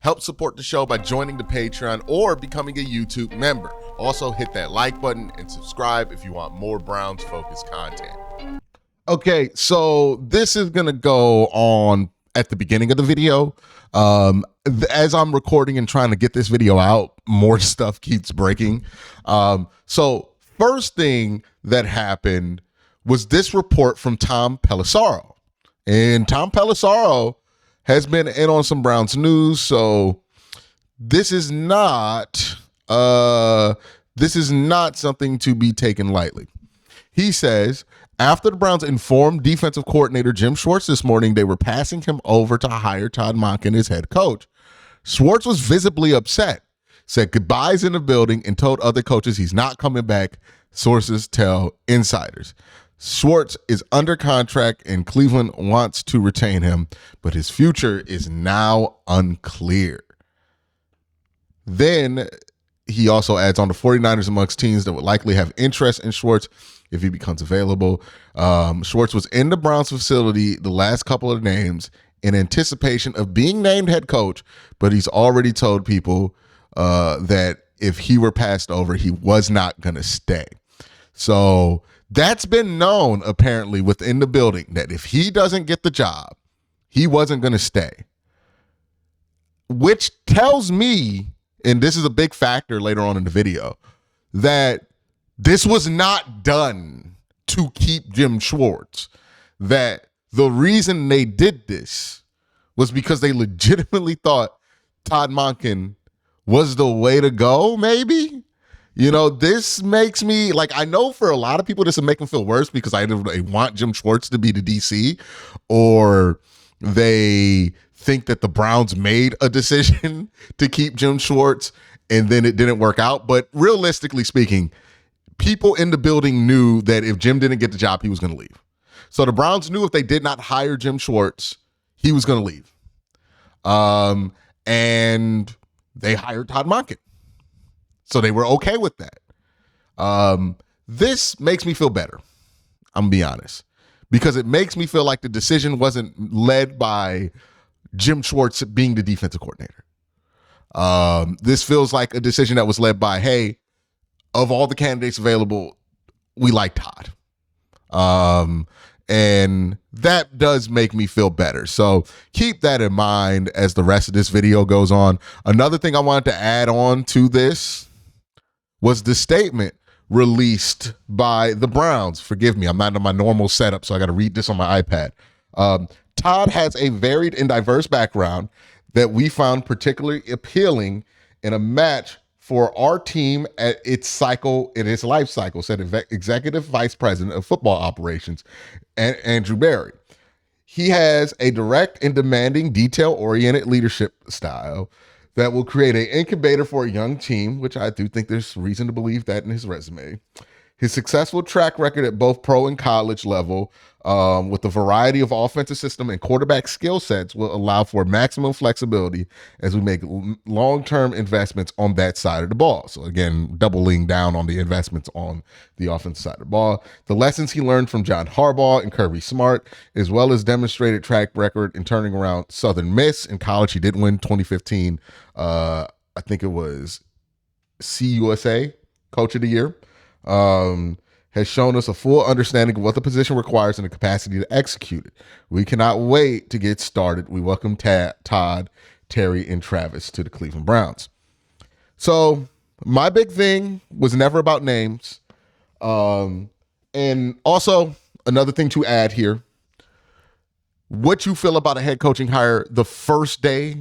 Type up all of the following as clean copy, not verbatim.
Help support the show by joining the Patreon or becoming a YouTube member. Also, hit that like button and subscribe if you want more Browns-focused content. Okay, so this is going to go on at the beginning of the video. As I'm recording and trying to get this video out, more stuff keeps breaking. So first thing that happened was this report from Tom Pelissero. And Tom Pelissero has been in on some Browns news, so this is not something to be taken lightly. He says, after the Browns informed defensive coordinator Jim Schwartz this morning they were passing him over to hire Todd Monken as head coach, Schwartz was visibly upset, said goodbyes in the building, and told other coaches he's not coming back, sources tell insiders. Schwartz is under contract and Cleveland wants to retain him, but his future is now unclear. Then he also adds on the 49ers amongst teams that would likely have interest in Schwartz if he becomes available. Schwartz was in the Browns facility the last couple of games in anticipation of being named head coach, but he's already told people that if he were passed over, he was not going to stay. So that's been known apparently within the building that if he doesn't get the job, he wasn't going to stay. Which tells me, and this is a big factor later on in the video, that this was not done to keep Jim Schwartz. That the reason they did this was because they legitimately thought Todd Monken was the way to go, maybe? You know, this makes me, like, I know for a lot of people this will make them feel worse because they want Jim Schwartz to be the DC, or they think that the Browns made a decision to keep Jim Schwartz and then it didn't work out. But realistically speaking, people in the building knew that if Jim didn't get the job, he was going to leave. So the Browns knew if they did not hire Jim Schwartz, he was going to leave. And they hired Todd Monken. So they were okay with that. This makes me feel better, I'm going to be honest, because it makes me feel like the decision wasn't led by Jim Schwartz being the defensive coordinator. This feels like a decision that was led by, hey, of all the candidates available, we like Todd. And that does make me feel better. So keep that in mind as the rest of this video goes on. Another thing I wanted to add on to this was the statement released by the Browns. Forgive me, I'm not in my normal setup, so I got to read this on my iPad. Todd has a varied and diverse background that we found particularly appealing in a match for our team at its life cycle, said Executive Vice President of Football Operations, Andrew Berry. He has a direct and demanding, detail-oriented leadership style that will create an incubator for a young team, which I do think there's reason to believe that in his resume. His successful track record at both pro and college level, with a variety of offensive system and quarterback skill sets, will allow for maximum flexibility as we make long-term investments on that side of the ball. So again, doubling down on the investments on the offensive side of the ball. The lessons he learned from John Harbaugh and Kirby Smart, as well as demonstrated track record in turning around Southern Miss in college. He did win 2015. I think it was CUSA Coach of the Year. Has shown us a full understanding of what the position requires and the capacity to execute it. We cannot wait to get started. We welcome Todd, Terry, and Travis to the Cleveland Browns. So my big thing was never about names. And also another thing to add here, what you feel about a head coaching hire the first day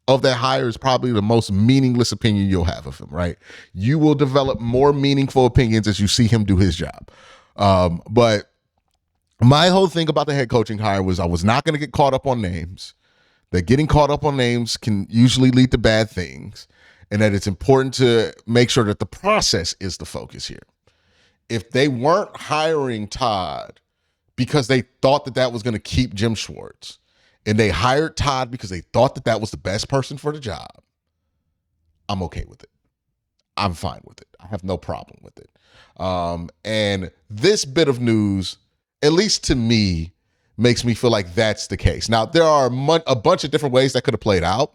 of that hire is probably the most meaningless opinion you'll have of him, right? You will develop more meaningful opinions as you see him do his job. But my whole thing about the head coaching hire was I was not going to get caught up on names, that getting caught up on names can usually lead to bad things, and that it's important to make sure that the process is the focus here. If they weren't hiring Todd because they thought that that was going to keep Jim Schwartz, and they hired Todd because they thought that that was the best person for the job, I'm okay with it. I'm fine with it. I have no problem with it. And this bit of news, at least to me, makes me feel like that's the case. Now, there are a bunch of different ways that could have played out.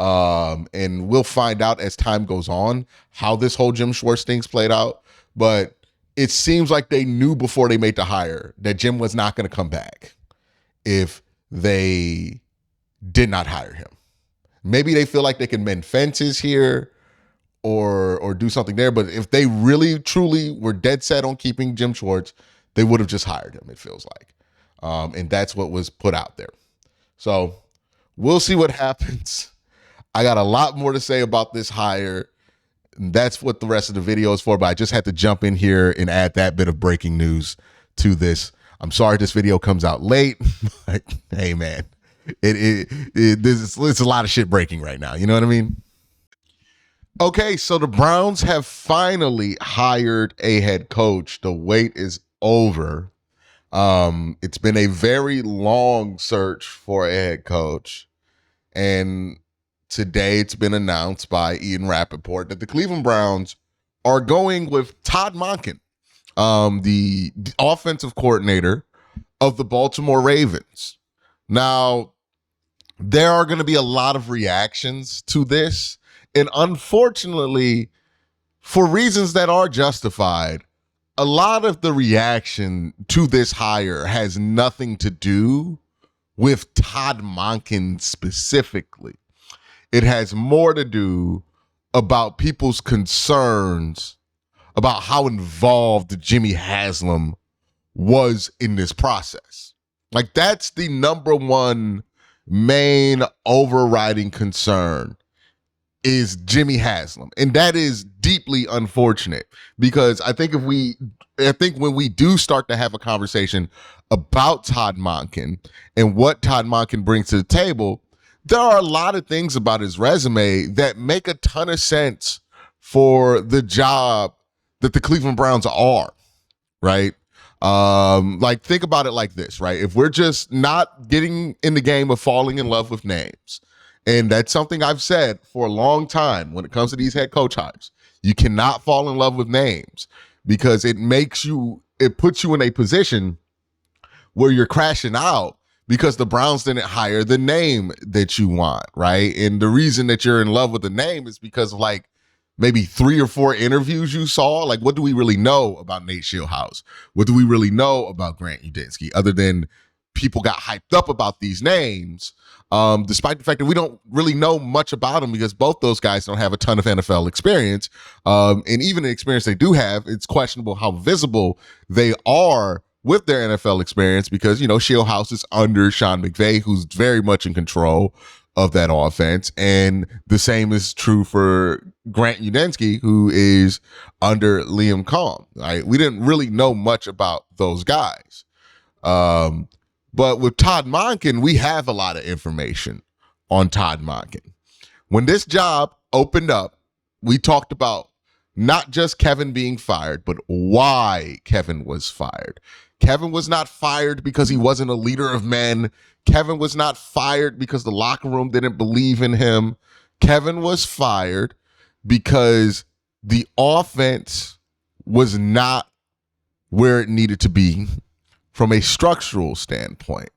And we'll find out as time goes on how this whole Jim Schwartz thing's played out. But it seems like they knew before they made the hire that Jim was not going to come back if they did not hire him. Maybe they feel like they can mend fences here or do something there. But if they really, truly were dead set on keeping Jim Schwartz, they would have just hired him, it feels like. And that's what was put out there. So we'll see what happens. I got a lot more to say about this hire. That's what the rest of the video is for, but I just had to jump in here and add that bit of breaking news to this. I'm sorry this video comes out late, but hey, man, it's a lot of shit breaking right now. You know what I mean? Okay, so the Browns have finally hired a head coach. The wait is over. It's been a very long search for a head coach, and today it's been announced by Ian Rappaport that the Cleveland Browns are going with Todd Monken, the offensive coordinator of the Baltimore Ravens. Now, there are going to be a lot of reactions to this, and unfortunately, for reasons that are justified, a lot of the reaction to this hire has nothing to do with Todd Monken specifically. It has more to do about people's concerns about how involved Jimmy Haslam was in this process. Like, that's the number one main overriding concern is Jimmy Haslam. And that is deeply unfortunate because I think when we do start to have a conversation about Todd Monken and what Todd Monken brings to the table, there are a lot of things about his resume that make a ton of sense for the job that the Cleveland Browns are, right? Like, think about it like this, right? If we're just not getting in the game of falling in love with names, and that's something I've said for a long time when it comes to these head coach hires, you cannot fall in love with names because it puts you in a position where you're crashing out because the Browns didn't hire the name that you want, right? And the reason that you're in love with the name is because of like maybe 3 or 4 interviews you saw. Like, what do we really know about Nate Shieldhouse? What do we really know about Grant Udinski other than people got hyped up about these names, despite the fact that we don't really know much about them because both those guys don't have a ton of NFL experience. And even the experience they do have, it's questionable how visible they are with their NFL experience because, you know, Shieldhouse is under Sean McVay, who's very much in control of that offense. And the same is true for Grant Udinski, who is under Liam Cohn. Right? We didn't really know much about those guys. But with Todd Monken, we have a lot of information on Todd Monken. When this job opened up, we talked about not just Kevin being fired, but why Kevin was fired. Kevin was not fired because he wasn't a leader of men. Kevin was not fired because the locker room didn't believe in him. Kevin was fired because the offense was not where it needed to be from a structural standpoint.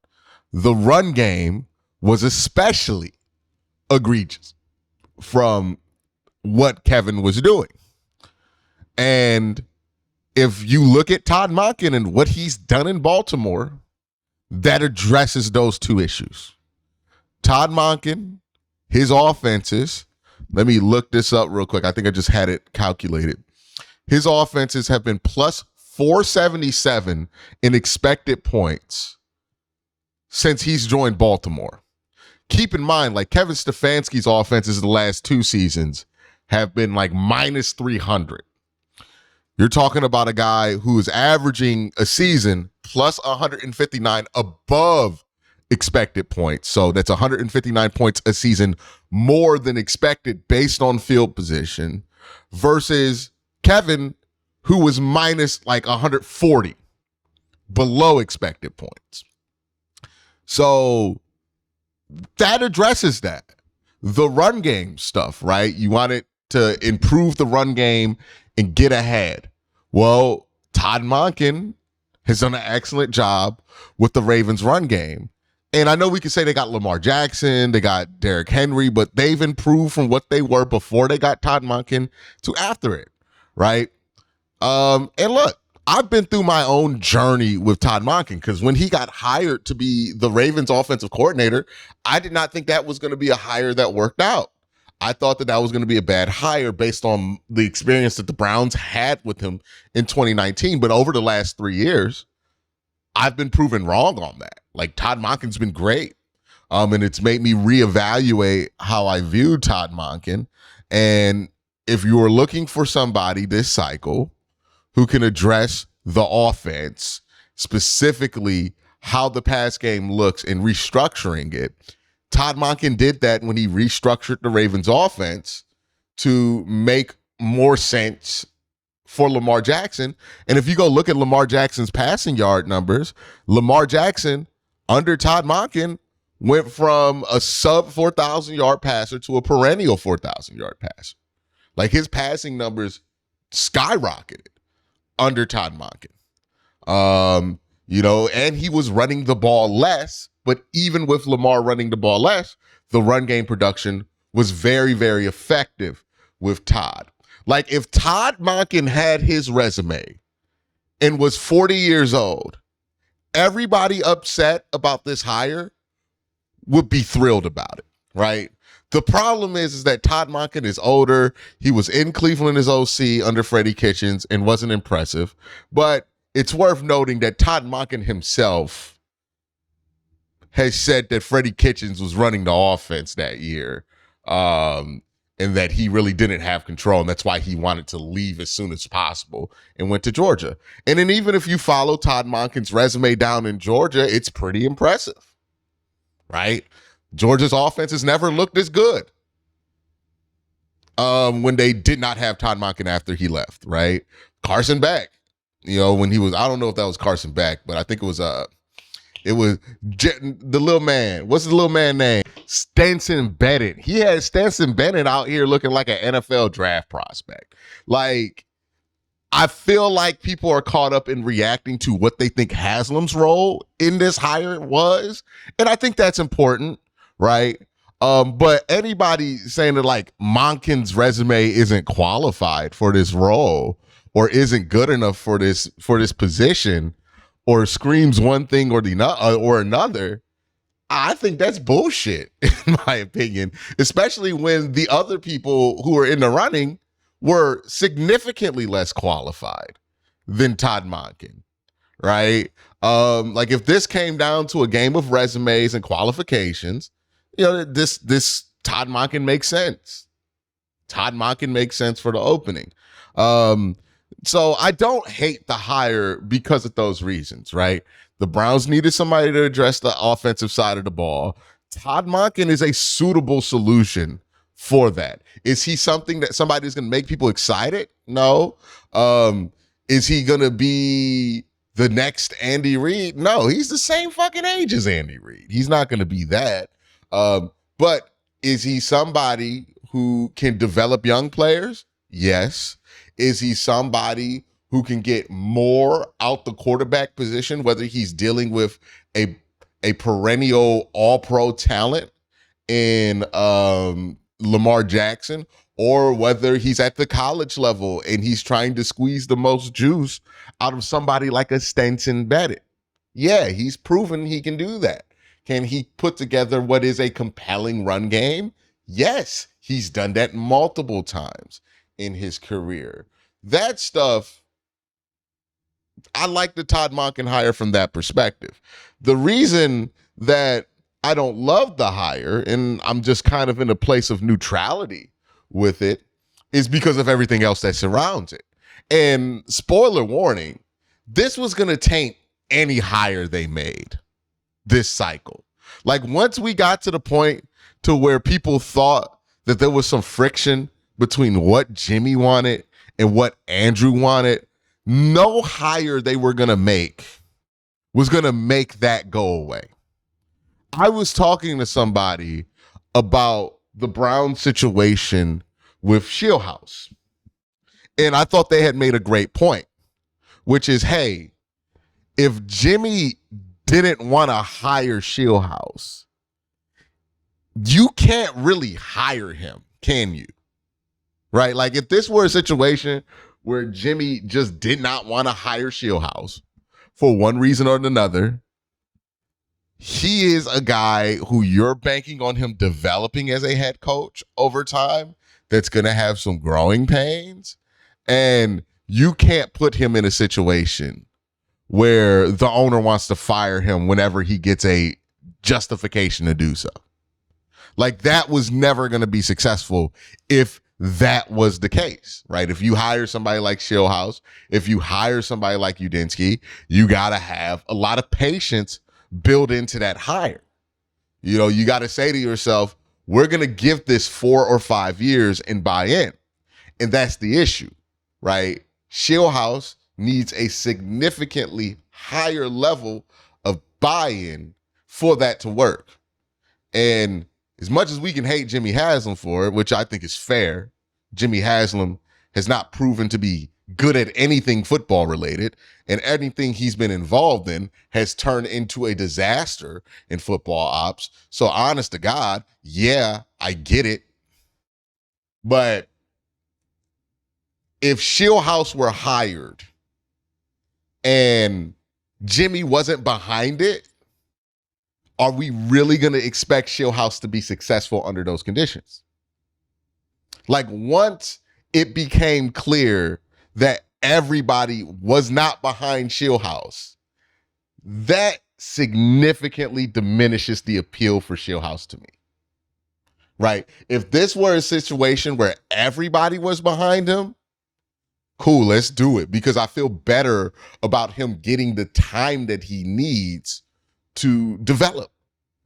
The run game was especially egregious from what Kevin was doing. And if you look at Todd Monken and what he's done in Baltimore, that addresses those two issues. Todd Monken, his offenses, let me look this up real quick. I think I just had it calculated. His offenses have been plus 477 in expected points since he's joined Baltimore. Keep in mind, like Kevin Stefanski's offenses the last 2 seasons have been like minus 300. You're talking about a guy who is averaging a season plus 159 above expected points. So that's 159 points a season more than expected based on field position versus Kevin, who was minus like 140 below expected points. So that addresses that. The run game stuff, right? You wanted to improve the run game and get ahead. Well, Todd Monken has done an excellent job with the Ravens run game. And I know we can say they got Lamar Jackson, they got Derrick Henry, but they've improved from what they were before they got Todd Monken to after it, right? And look, I've been through my own journey with Todd Monken because when he got hired to be the Ravens offensive coordinator, I did not think that was going to be a hire that worked out. I thought that was going to be a bad hire based on the experience that the Browns had with him in 2019. But over the last 3 years, I've been proven wrong on that. Like, Todd Monken's been great. And it's made me reevaluate how I view Todd Monken. And if you are looking for somebody this cycle who can address the offense, specifically how the pass game looks and restructuring it, Todd Monken did that when he restructured the Ravens offense to make more sense for Lamar Jackson. And if you go look at Lamar Jackson's passing yard numbers, Lamar Jackson under Todd Monken went from a sub 4,000 yard passer to a perennial 4,000 yard passer. Like, his passing numbers skyrocketed under Todd Monken. And he was running the ball less, but even with Lamar running the ball less, the run game production was very, very effective with Todd. Like, if Todd Monken had his resume and was 40 years old, everybody upset about this hire would be thrilled about it, right? The problem is that Todd Monken is older. He was in Cleveland as OC under Freddie Kitchens and wasn't impressive. But it's worth noting that Todd Monken himself has said that Freddie Kitchens was running the offense that year, and that he really didn't have control. And that's why he wanted to leave as soon as possible and went to Georgia. And then even if you follow Todd Monken's resume down in Georgia, it's pretty impressive, right? Georgia's offense has never looked as good when they did not have Todd Monken after he left, right? Carson Beck, when he was, I don't know if that was Carson Beck, but I think it was the little man. What's the little man name? Stetson Bennett. He had Stetson Bennett out here looking like an NFL draft prospect. Like, I feel like people are caught up in reacting to what they think Haslam's role in this hire was. And I think that's important, right? But anybody saying that, like, Monken's resume isn't qualified for this role or isn't good enough for this position, or screams one thing or another, I think that's bullshit, in my opinion, especially when the other people who are in the running were significantly less qualified than Todd Monken, right? Like, if this came down to a game of resumes and qualifications, this Todd Monken makes sense. Todd Monken makes sense for the opening. So I don't hate the hire because of those reasons, right? The Browns needed somebody to address the offensive side of the ball. Todd Monken is a suitable solution for that. Is he something that somebody's going to make people excited? No. Is he going to be the next Andy Reid? No, he's the same fucking age as Andy Reid. He's not going to be that. But is he somebody who can develop young players? Yes. Is he somebody who can get more out the quarterback position, whether he's dealing with a perennial all-pro talent in Lamar Jackson, or whether he's at the college level and he's trying to squeeze the most juice out of somebody like a Stetson Bennett? Yeah, he's proven he can do that. Can he put together what is a compelling run game? Yes, he's done that multiple times in his career. That stuff, I like the Todd Monken hire from that perspective. The reason that I don't love the hire, and I'm just kind of in a place of neutrality with it, is because of everything else that surrounds it. And spoiler warning, this was going to taint any hire they made this cycle. Like, once we got to the point to where people thought that there was some friction between what Jimmy wanted and what Andrew wanted, no hire they were going to make was going to make that go away. I was talking to somebody about the Brown situation with Shieldhouse, and I thought they had made a great point, which is, hey, if Jimmy didn't want to hire Shieldhouse, you can't really hire him, can you? Right? Like if this were a situation where Jimmy just did not want to hire Shieldhouse for one reason or another, he is a guy who you're banking on him developing as a head coach over time that's going to have some growing pains. And you can't put him in a situation where the owner wants to fire him whenever he gets a justification to do so. Like that was never going to be successful if that was the case, right? If you hire somebody like Shieldhouse, if you hire somebody like Udinsky, you got to have a lot of patience built into that hire. You know, you got to say to yourself, we're going to give this 4 or 5 years and buy in. And that's the issue, right? Shieldhouse needs a significantly higher level of buy-in for that to work. And as much as we can hate Jimmy Haslam for it, which I think is fair, Jimmy Haslam has not proven to be good at anything football related, and anything he's been involved in has turned into a disaster in football ops. So honest to God, yeah, I get it. But if Shieldhouse were hired and Jimmy wasn't behind it, are we really going to expect Shieldhouse to be successful under those conditions? Like once it became clear that everybody was not behind Shieldhouse, that significantly diminishes the appeal for Shieldhouse to me. Right? If this were a situation where everybody was behind him, cool, let's do it, because I feel better about him getting the time that he needs to develop,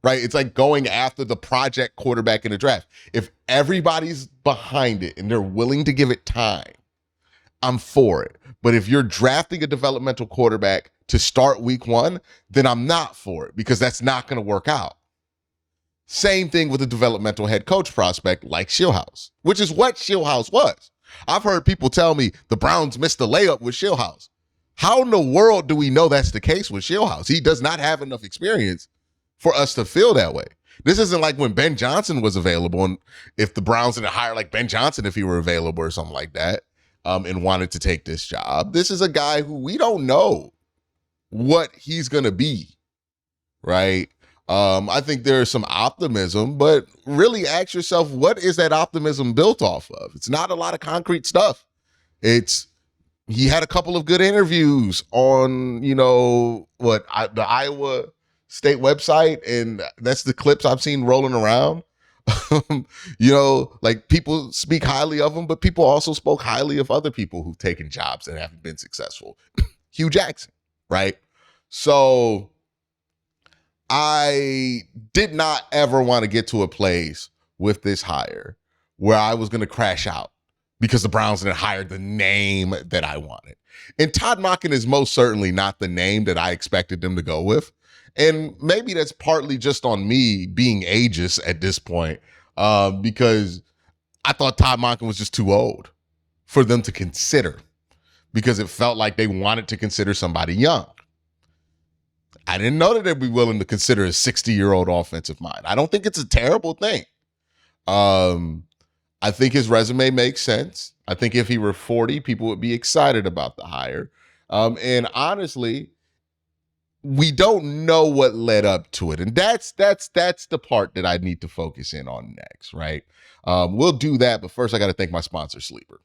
right? It's like going after the project quarterback in the draft. If everybody's behind it and they're willing to give it time, I'm for it. But if you're drafting a developmental quarterback to start week 1, then I'm not for it, because that's not going to work out. Same thing with a developmental head coach prospect like Shieldhouse, which is what Shieldhouse was. I've heard people tell me the Browns missed the layup with Shieldhouse. How in the world do we know that's the case with Shieldhouse? He does not have enough experience for us to feel that way. This isn't like when Ben Johnson was available, and if the Browns didn't hire like Ben Johnson if he were available or something like that, and wanted to take this job. This is a guy who we don't know what he's going to be, right? I think there's some optimism, but really ask yourself, what is that optimism built off of? It's not a lot of concrete stuff. He had a couple of good interviews on, the Iowa State website, and that's the clips I've seen rolling around. Like people speak highly of him, but people also spoke highly of other people who've taken jobs that haven't been successful. Hugh Jackson, right? So I did not ever want to get to a place with this hire where I was going to crash out because the Browns didn't hire the name that I wanted. And Todd Monken is most certainly not the name that I expected them to go with. And maybe that's partly just on me being ageist at this point, because I thought Todd Monken was just too old for them to consider, because it felt like they wanted to consider somebody young. I didn't know that they'd be willing to consider a 60-year-old offensive mind. I don't think it's a terrible thing. I think his resume makes sense. I think if he were 40, people would be excited about the hire. And honestly, we don't know what led up to it. And that's the part that I need to focus in on next, right? We'll do that, but first I got to thank my sponsor, Sleeper.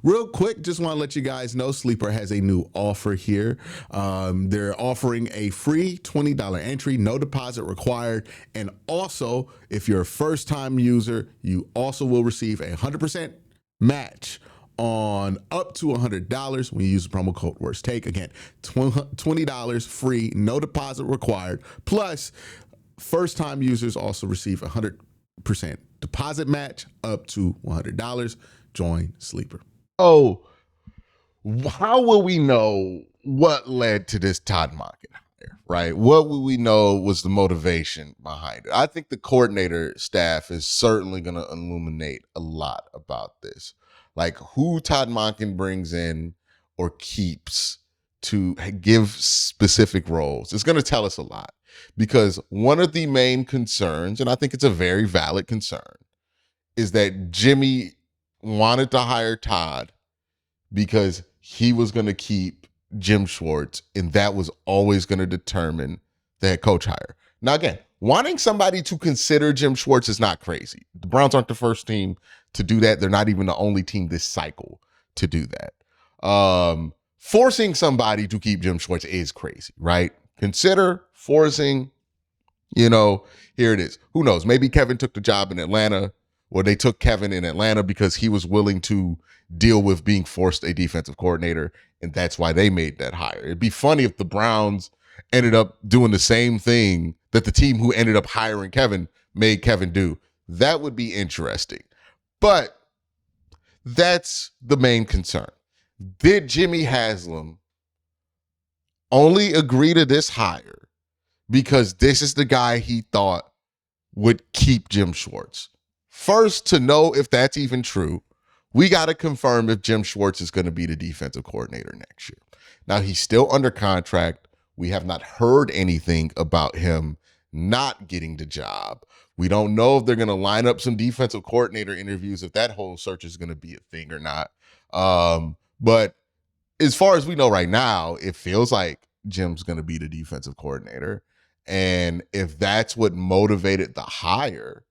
Real quick, just want to let you guys know Sleeper has a new offer here. They're offering a free $20 entry, no deposit required. And also, if you're a first-time user, you also will receive a 100% match on up to $100 when you use the promo code WORSTTAKE. Again, $20 free, no deposit required. Plus, first-time users also receive a 100% deposit match up to $100. Join Sleeper. Oh, how will we know what led to this Todd Monken hire, right? What will we know was the motivation behind it? I think the coordinator staff is certainly going to illuminate a lot about this. Like who Todd Monken brings in or keeps to give specific roles, it's going to tell us a lot, because one of the main concerns, and I think it's a very valid concern, is that Jimmy wanted to hire Todd because he was going to keep Jim Schwartz, and that was always going to determine the head coach hire. Now, again, wanting somebody to consider Jim Schwartz is not crazy. The Browns aren't the first team to do that. They're not even the only team this cycle to do that. Forcing somebody to keep Jim Schwartz is crazy, right? Consider forcing, here it is. Who knows? Maybe Kevin took the job in Atlanta, or they took Kevin in Atlanta because he was willing to deal with being forced a defensive coordinator, and that's why they made that hire. It'd be funny if the Browns ended up doing the same thing that the team who ended up hiring Kevin made Kevin do. That would be interesting. But that's the main concern. Did Jimmy Haslam only agree to this hire because this is the guy he thought would keep Jim Schwartz? First, to know if that's even true, we got to confirm if Jim Schwartz is going to be the defensive coordinator next year. Now, he's still under contract. We have not heard anything about him not getting the job. We don't know if they're going to line up some defensive coordinator interviews, if that whole search is going to be a thing or not. But as far as we know right now, it feels like Jim's going to be the defensive coordinator. And if that's what motivated the hire,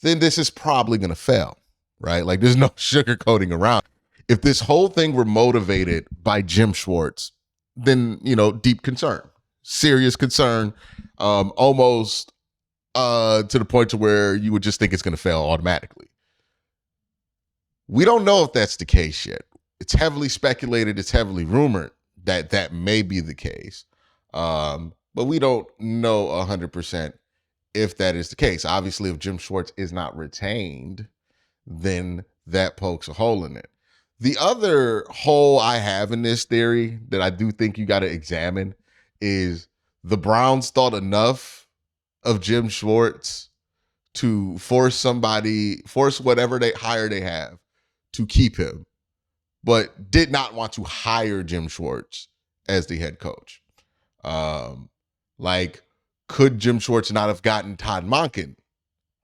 then this is probably going to fail, right? Like, there's no sugarcoating around. If this whole thing were motivated by Jim Schwartz, then, deep concern, serious concern, almost to the point to where you would just think it's going to fail automatically. We don't know if that's the case yet. It's heavily speculated, it's heavily rumored that that may be the case. But we don't know 100% if that is the case. Obviously, if Jim Schwartz is not retained, then that pokes a hole in it. The other hole I have in this theory that I do think you got to examine is the Browns thought enough of Jim Schwartz to force whatever they have to keep him, but did not want to hire Jim Schwartz as the head coach. Could Jim Schwartz not have gotten Todd Monken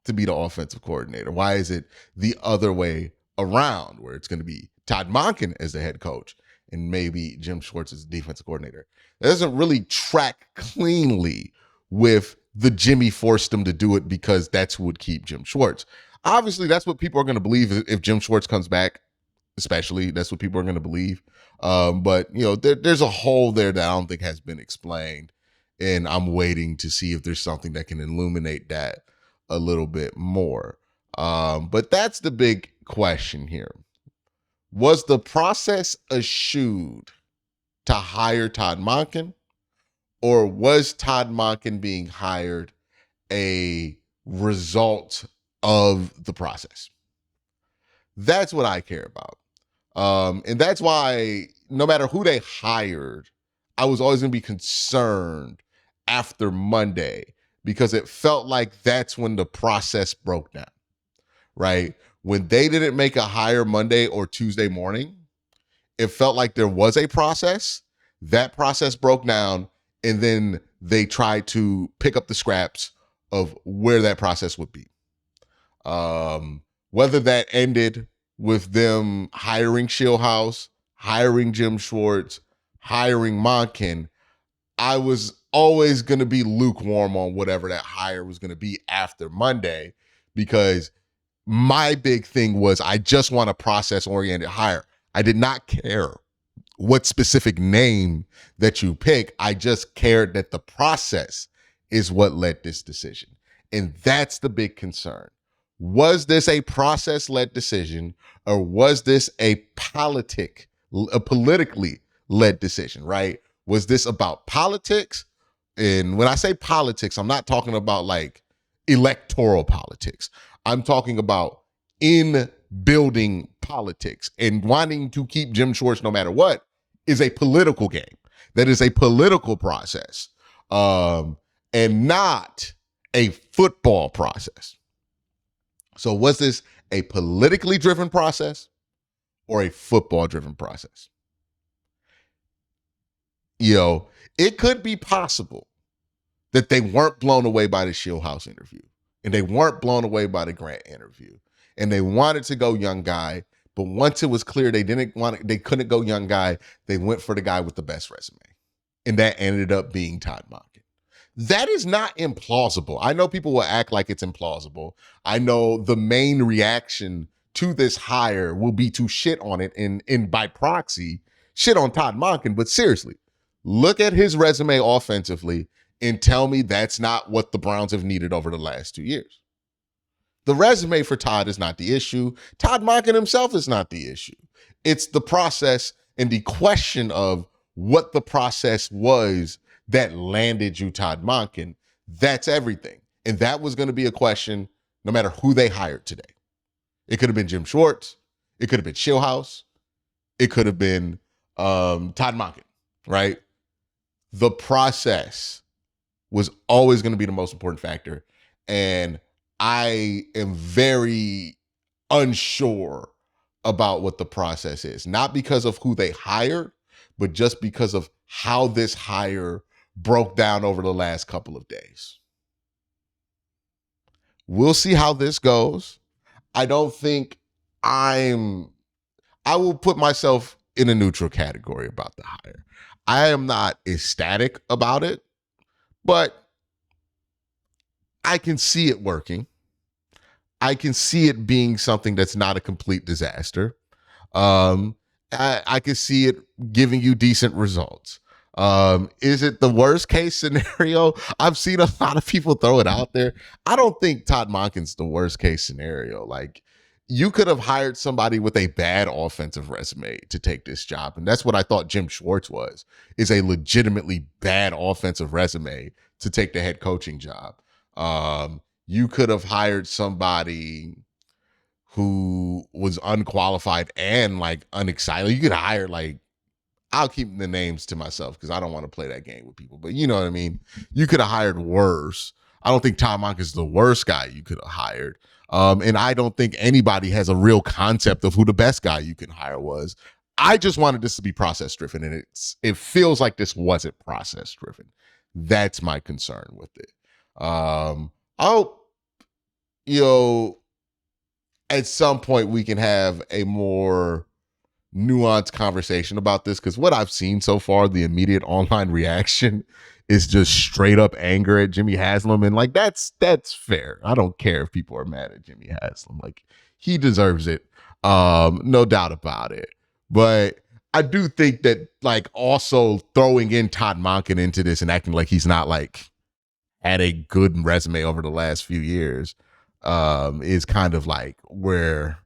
to be the offensive coordinator? Why is it the other way around, where it's going to be Todd Monken as the head coach and maybe Jim Schwartz as the defensive coordinator? That doesn't really track cleanly with the Jimmy forced him to do it because that's who would keep Jim Schwartz. Obviously, that's what people are going to believe if Jim Schwartz comes back, especially. That's what people are going to believe. But, there's a hole there that I don't think has been explained. And I'm waiting to see if there's something that can illuminate that a little bit more. But that's the big question here. Was the process eschewed to hire Todd Monken, or was Todd Monken being hired a result of the process? That's what I care about. And that's why no matter who they hired, I was always going to be concerned after Monday, because it felt like that's when the process broke down, right? When they didn't make a hire Monday or Tuesday morning, it felt like there was a process. That process broke down, and then they tried to pick up the scraps of where that process would be. Whether that ended with them hiring Shieldhouse, hiring Jim Schwartz, hiring Monken, I was always going to be lukewarm on whatever that hire was going to be after Monday, because my big thing was I just want a process-oriented hire. I did not care what specific name that you pick. I just cared that the process is what led this decision. And that's the big concern. Was this a process-led decision, or was this a politically led decision, right? Was this about politics? And when I say politics, I'm not talking about like electoral politics. I'm talking about in building politics, and wanting to keep Jim Schwartz no matter what is a political game. That is a political process, and not a football process. So was this a politically driven process or a football driven process? You know, it could be possible that they weren't blown away by the Shieldhouse interview and they weren't blown away by the Grant interview and they wanted to go young guy. But once it was clear they couldn't go young guy, they went for the guy with the best resume. And that ended up being Todd Monken. That is not implausible. I know people will act like it's implausible. I know the main reaction to this hire will be to shit on it and by proxy, shit on Todd Monken. But seriously, look at his resume offensively and tell me that's not what the Browns have needed over the last 2 years. The resume for Todd is not the issue. Todd Monken himself is not the issue. It's the process and the question of what the process was that landed you Todd Monken. That's everything. And that was going to be a question no matter who they hired today. It could have been Jim Schwartz. It could have been Shieldhouse. It could have been Todd Monken, right? The process was always going to be the most important factor. And I am very unsure about what the process is, not because of who they hired, but just because of how this hire broke down over the last couple of days. We'll see how this goes. I don't think I will put myself in a neutral category about the hire. I am not ecstatic about it, but I can see it working. I can see it being something that's not a complete disaster. I can see it giving you decent results. Is it the worst case scenario? I've seen a lot of people throw it out there. I don't think Todd Monken's the worst case scenario. Like, you could have hired somebody with a bad offensive resume to take this job. And that's what I thought Jim Schwartz was, is a legitimately bad offensive resume to take the head coaching job. You could have hired somebody who was unqualified and like unexcited. You could hire like, I'll keep the names to myself because I don't want to play that game with people, but you know what I mean? You could have hired worse. I don't think Todd Monken is the worst guy you could have hired. And I don't think anybody has a real concept of who the best guy you can hire was. I just wanted this to be process driven, and it feels like this wasn't process driven. That's my concern with it. I hope, at some point we can have a more nuanced conversation about this, because what I've seen so far, the immediate online reaction is just straight up anger at Jimmy Haslam. And like, that's fair. I don't care if people are mad at Jimmy Haslam. Like, he deserves it. No doubt about it. But I do think that like also throwing in Todd Monken into this and acting like he's not like had a good resume over the last few years is kind of like where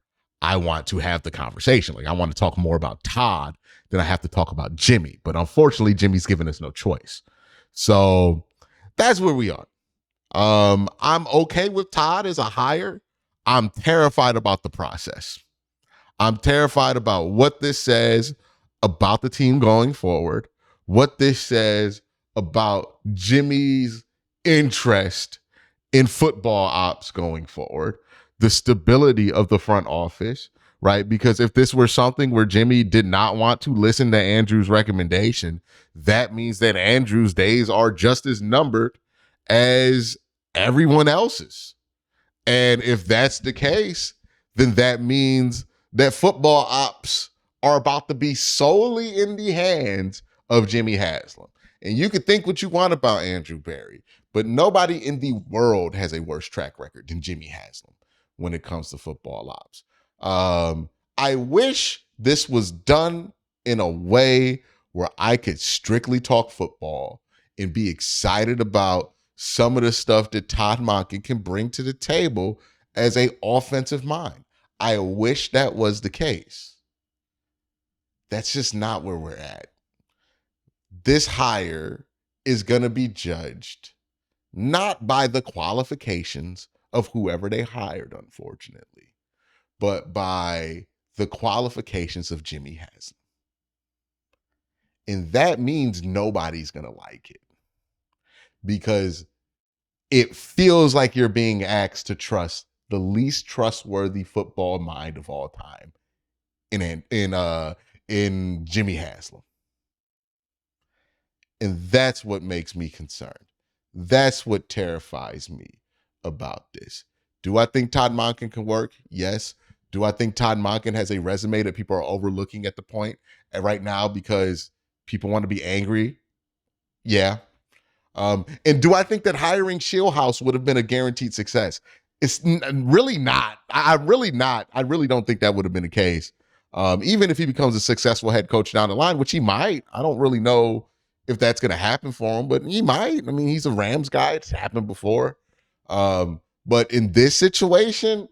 I want to have the conversation. Like, I want to talk more about Todd than I have to talk about Jimmy. But unfortunately, Jimmy's given us no choice. So that's where we are. I'm okay with Todd as a hire. I'm terrified about the process. I'm terrified about what this says about the team going forward, what this says about Jimmy's interest in football ops going forward, the stability of the front office, right? Because if this were something where Jimmy did not want to listen to Andrew's recommendation, that means that Andrew's days are just as numbered as everyone else's. And if that's the case, then that means that football ops are about to be solely in the hands of Jimmy Haslam. And you can think what you want about Andrew Berry, but nobody in the world has a worse track record than Jimmy Haslam when it comes to football ops. I wish this was done in a way where I could strictly talk football and be excited about some of the stuff that Todd Monken can bring to the table as an offensive mind. I wish that was the case. That's just not where we're at. This hire is going to be judged not by the qualifications of whoever they hired, unfortunately, but by the qualifications of Jimmy Haslam. And that means nobody's going to like it, because it feels like you're being asked to trust the least trustworthy football mind of all time in Jimmy Haslam. And that's what makes me concerned. That's what terrifies me about this. Do I think Todd Monken can work? Yes. Do I think Todd Monken has a resume that people are overlooking at the point and right now because people want to be angry? Yeah. And do I think that hiring Shieldhouse would have been a guaranteed success? It's really not. I really not. I really don't think that would have been the case. Even if he becomes a successful head coach down the line, which he might. I don't really know if that's going to happen for him, but he might. I mean, he's a Rams guy. It's happened before. But in this situation,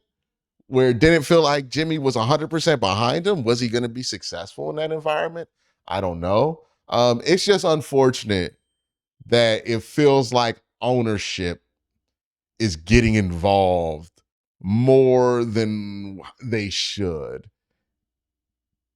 where it didn't feel like Jimmy was 100% behind him, was he going to be successful in that environment? I don't know. It's just unfortunate that it feels like ownership is getting involved more than they should.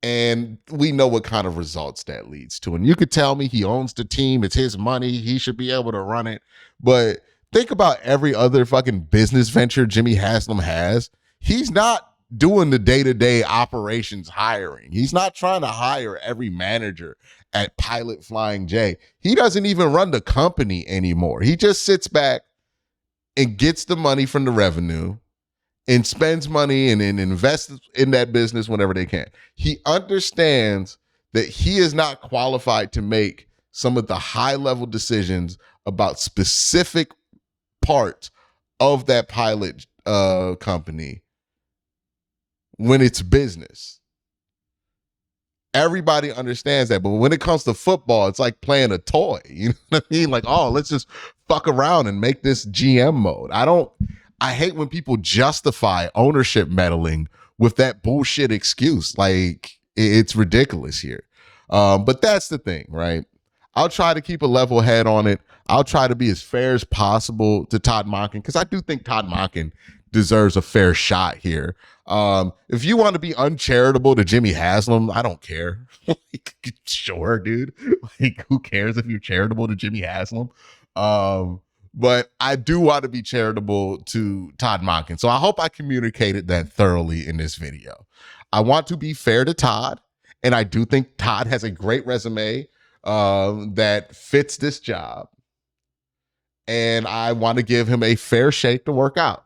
And we know what kind of results that leads to. And you could tell me he owns the team, it's his money, he should be able to run it. But think about every other fucking business venture Jimmy Haslam has. He's not doing the day-to-day operations hiring. He's not trying to hire every manager at Pilot Flying J. He doesn't even run the company anymore. He just sits back and gets the money from the revenue and spends money and invests in that business whenever they can. He understands that he is not qualified to make some of the high-level decisions about specific parts of that pilot company when it's business. Everybody understands that. But when it comes to football, it's like playing a toy. You know what I mean? Like, oh, let's just fuck around and make this GM mode. I hate when people justify ownership meddling with that bullshit excuse. Like, it's ridiculous here. But that's the thing, right? I'll try to keep a level head on it. I'll try to be as fair as possible to Todd Monken, because I do think Todd Monken deserves a fair shot here. If you want to be uncharitable to Jimmy Haslam, I don't care. Like, sure, dude. Like, who cares if you're charitable to Jimmy Haslam? But I do want to be charitable to Todd Monken. So I hope I communicated that thoroughly in this video. I want to be fair to Todd, and I do think Todd has a great resume that fits this job. And I want to give him a fair shake to work out.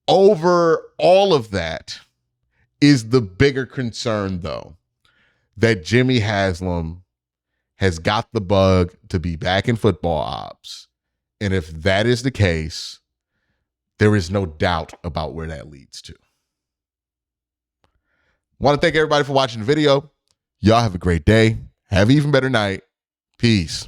Over all of that is the bigger concern, though, that Jimmy Haslam has got the bug to be back in football ops. And if that is the case, there is no doubt about where that leads to. Want to thank everybody for watching the video. Y'all have a great day. Have an even better night. Peace.